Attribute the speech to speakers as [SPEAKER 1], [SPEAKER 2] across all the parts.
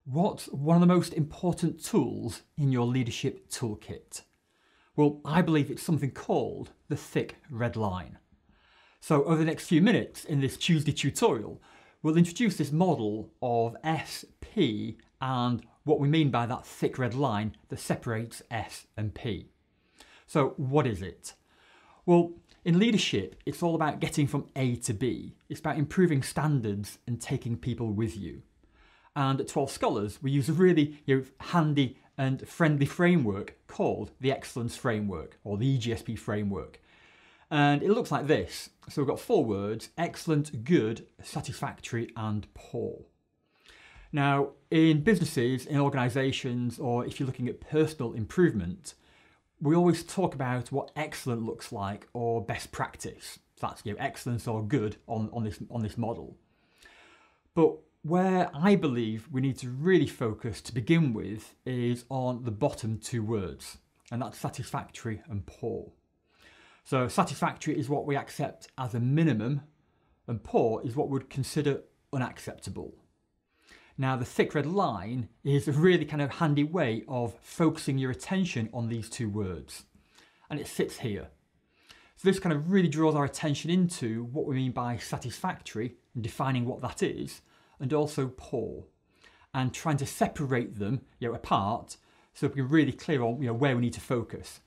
[SPEAKER 1] What's one of the most important tools in your leadership toolkit? Well, I believe it's something called the thick red line. So over the next few minutes in this Tuesday tutorial, we'll introduce this model of S, P, and what we mean by that thick red line that separates S and P. So what is it? Well, in leadership, it's all about getting from A to B. It's about improving standards and taking people with you. And at 12 Scholars, we use a really handy and friendly framework called the Excellence Framework, or the EGSP framework. And it looks like this. So we've got 4 words: excellent, good, satisfactory, and poor. Now, in businesses, in organisations, or if you're looking at personal improvement, we always talk about what excellent looks like, or best practice. So that's excellence or good on this model. But where I believe we need to really focus to begin with is on the bottom 2 words, and that's satisfactory and poor. So satisfactory is what we accept as a minimum, and poor is what we would consider unacceptable. Now, the thick red line is a really kind of handy way of focusing your attention on these 2 words, and it sits here. So this kind of really draws our attention into what we mean by satisfactory and defining what that is, and also poor, and trying to separate them apart so we can really clear on where we need to focus.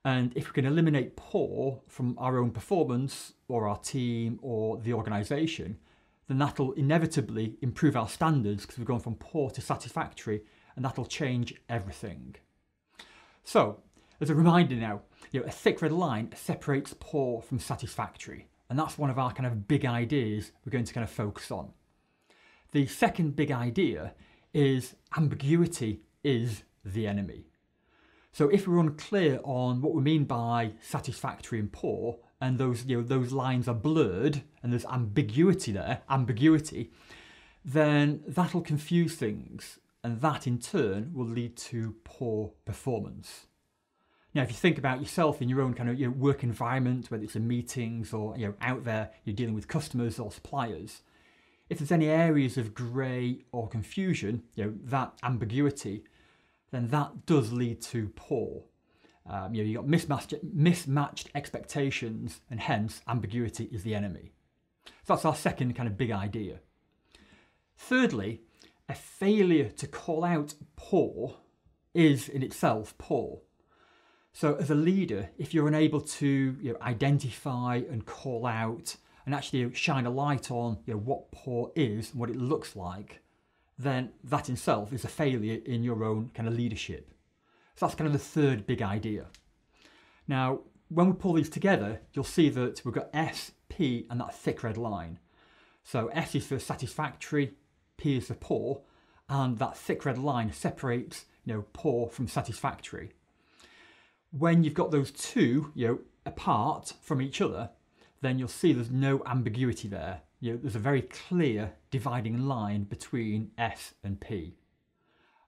[SPEAKER 1] And if we can eliminate poor from our own performance or our team or the organisation, then that'll inevitably improve our standards because we've gone from poor to satisfactory, and that'll change everything. So, as a reminder now, a thick red line separates poor from satisfactory, and that's one of our kind of big ideas we're going to kind of focus on. The second big idea is ambiguity is the enemy. So if we're unclear on what we mean by satisfactory and poor, and those lines are blurred and there's ambiguity, then that'll confuse things, and that in turn will lead to poor performance. Now, if you think about yourself in your own kind of work environment, whether it's in meetings or out there you're dealing with customers or suppliers, if there's any areas of grey or confusion, that ambiguity, then that does lead to poor. You've got mismatched expectations, and hence ambiguity is the enemy. So that's our second kind of big idea. Thirdly, a failure to call out poor is in itself poor. So as a leader, if you're unable to identify and call out and actually shine a light on what poor is and what it looks like, then that in itself is a failure in your own kind of leadership. So that's kind of the third big idea. Now, when we pull these together, you'll see that we've got S, P, and that thick red line. So S is for satisfactory, P is for poor, and that thick red line separates poor from satisfactory. When you've got those 2 apart from each other, then you'll see there's no ambiguity there. There's a very clear dividing line between S and P.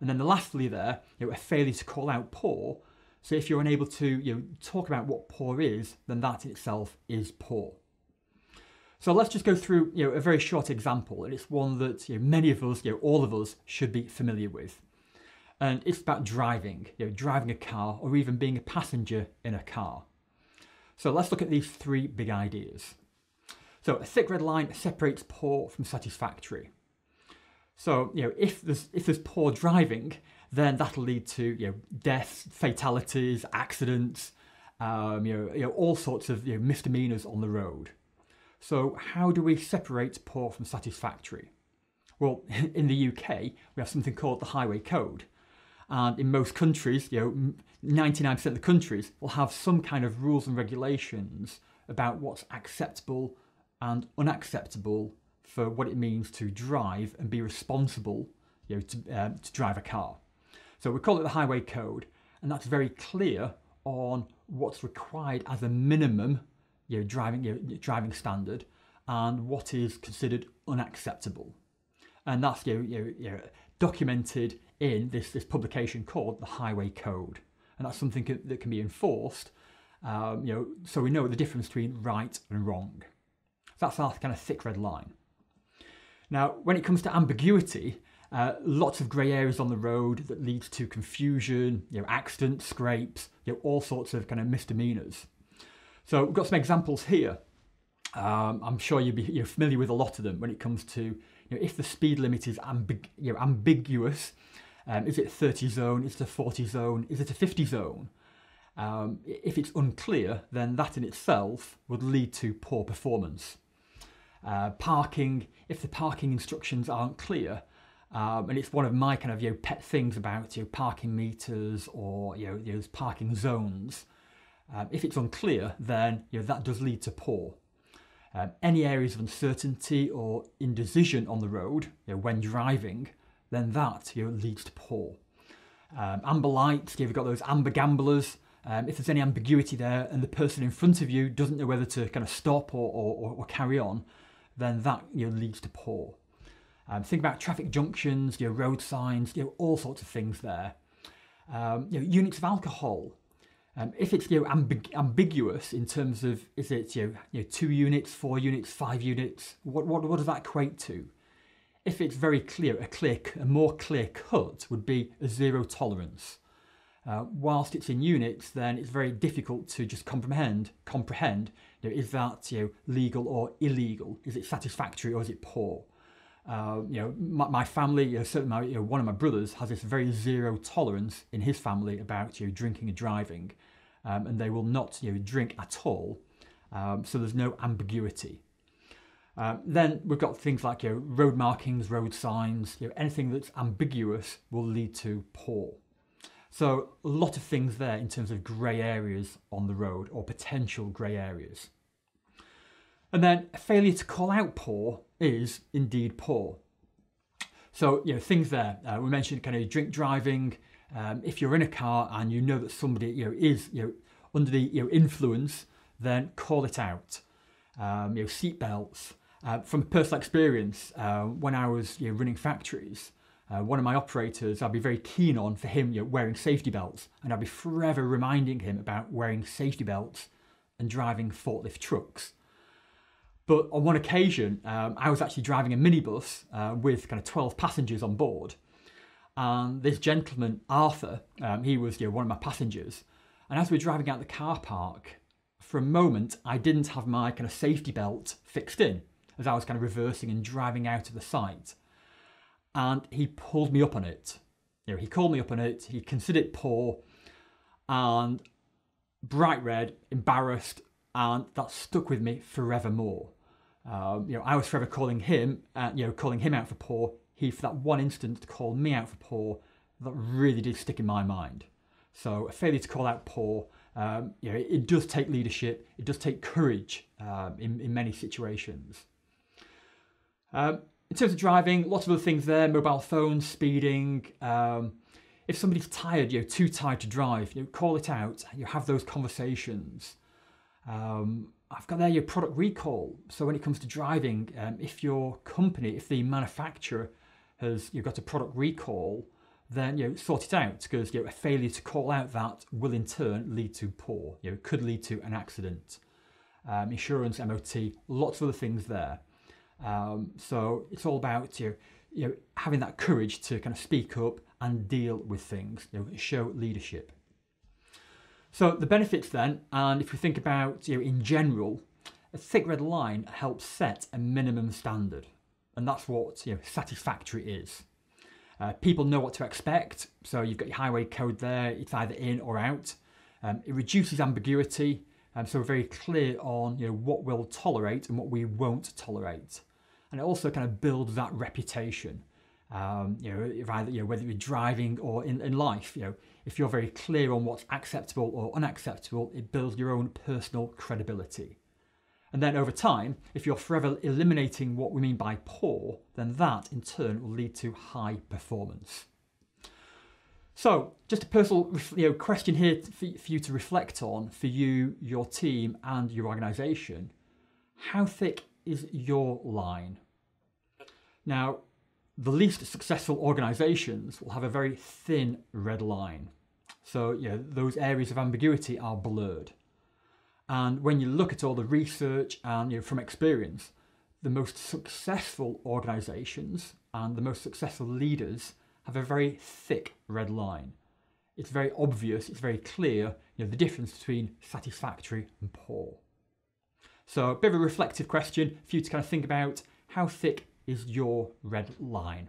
[SPEAKER 1] And then lastly there, a failure to call out poor. So if you're unable to talk about what poor is, then that in itself is poor. So let's just go through a very short example, and it's one that many of us, all of us, should be familiar with. And it's about driving, driving a car, or even being a passenger in a car. So let's look at these 3 big ideas. So a thick red line separates poor from satisfactory. So if there's poor driving, then that'll lead to deaths, fatalities, accidents, all sorts of misdemeanors on the road. So how do we separate poor from satisfactory? Well, in the UK, we have something called the Highway Code. And in most countries, 99% of the countries will have some kind of rules and regulations about what's acceptable and unacceptable for what it means to drive and be responsible to drive a car. So we call it the Highway Code, and that's very clear on what's required as a minimum driving standard and what is considered unacceptable. And that's documented in this publication called the Highway Code, and that's something that can be enforced, so we know the difference between right and wrong. So that's our kind of thick red line. Now, when it comes to ambiguity, Lots of grey areas on the road that leads to confusion, accidents, scrapes, all sorts of kind of misdemeanors. So we've got some examples here. I'm sure you're familiar with a lot of them when it comes to if the speed limit is ambiguous. Is it a 30 zone? Is it a 40 zone? Is it a 50 zone? If it's unclear, then that in itself would lead to poor performance. Parking, if the parking instructions aren't clear, and it's one of my kind of pet things about parking meters or those parking zones. If it's unclear, then that does lead to poor. Any areas of uncertainty or indecision on the road when driving, then that leads to poor. Amber lights, you've got those amber gamblers. If there's any ambiguity there and the person in front of you doesn't know whether to kind of stop or carry on, then that leads to poor. Think about traffic junctions, road signs, all sorts of things there. Units of alcohol. If it's ambiguous in terms of is it 2 units, 4 units, 5 units, what does that equate to? If it's very clear, a more clear cut would be a 0 tolerance. Whilst it's in units, then it's very difficult to just comprehend. Is that legal or illegal? Is it satisfactory or is it poor? My family, certainly one of my brothers has this very 0 tolerance in his family about drinking and driving, and they will not drink at all. So there's no ambiguity. Then we've got things like road markings, road signs. Anything that's ambiguous will lead to poor. So a lot of things there in terms of grey areas on the road or potential grey areas. And then a failure to call out poor is indeed poor. So things there. We mentioned kind of drink driving. If you're in a car and you know that somebody is under the influence, then call it out. Seat belts. From personal experience, when I was running factories, one of my operators, I'd be very keen on for him wearing safety belts, and I'd be forever reminding him about wearing safety belts and driving forklift trucks. But on one occasion, I was actually driving a minibus with kind of 12 passengers on board, and this gentleman, Arthur, he was one of my passengers, and as we were driving out the car park, for a moment I didn't have my kind of safety belt fixed in as I was kind of reversing and driving out of the site. And he pulled me up on it. He called me up on it, he considered it poor, and bright red, embarrassed, and that stuck with me forevermore. I was forever calling him out for poor. He, for that one instant, called me out for poor. That really did stick in my mind. So a failure to call out poor, it does take leadership, it does take courage in many situations. In terms of driving, lots of other things there, mobile phones, speeding. If somebody's tired, too tired to drive, call it out, have those conversations. I've got there your product recall. So when it comes to driving, if your company, if the manufacturer has got a product recall, then sort it out, because a failure to call out that will in turn lead to poor. Could lead to an accident. Insurance, MOT, lots of other things there. So it's all about having that courage to kind of speak up and deal with things, show leadership. So the benefits then, and if we think about in general, a thick red line helps set a minimum standard, and that's what satisfactory is. People know what to expect, so you've got your highway code there, it's either in or out. It reduces ambiguity, so we're very clear on what we'll tolerate and what we won't tolerate. And it also kind of builds that reputation. Whether you're driving or in life, if you're very clear on what's acceptable or unacceptable, it builds your own personal credibility. And then over time, if you're forever eliminating what we mean by poor, then that in turn will lead to high performance. So just a personal question here for you to reflect on, for you, your team and your organisation. How thick is your line? Now, the least successful organisations will have a very thin red line. So those areas of ambiguity are blurred. And when you look at all the research and from experience, the most successful organisations and the most successful leaders have a very thick red line. It's very obvious, it's very clear, the difference between satisfactory and poor. So a bit of a reflective question for you to kind of think about: how thick is your red line?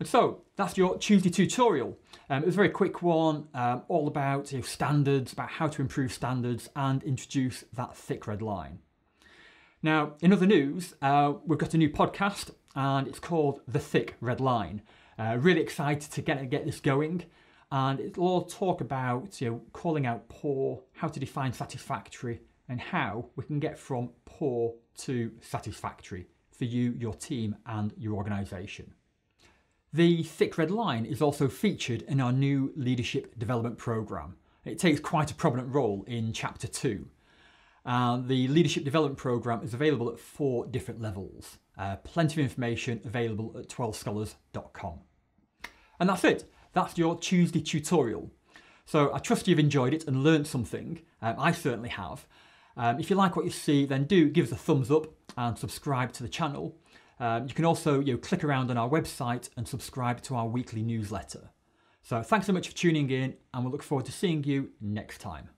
[SPEAKER 1] And so that's your Tuesday tutorial. It was a very quick one, all about standards, about how to improve standards and introduce that thick red line. Now, in other news, we've got a new podcast and it's called The Thick Red Line. Really excited to get this going, and it'll all talk about calling out poor, how to define satisfactory, and how we can get from poor to satisfactory for you, your team, and your organisation. The thick red line is also featured in our new leadership development programme. It takes quite a prominent role in Chapter 2. The leadership development programme is available at 4 different levels. Plenty of information available at 12scholars.com. And that's it. That's your Tuesday tutorial. So I trust you've enjoyed it and learned something. I certainly have. If you like what you see, then do give us a thumbs up and subscribe to the channel. You can also click around on our website and subscribe to our weekly newsletter. So thanks so much for tuning in, and we'll look forward to seeing you next time.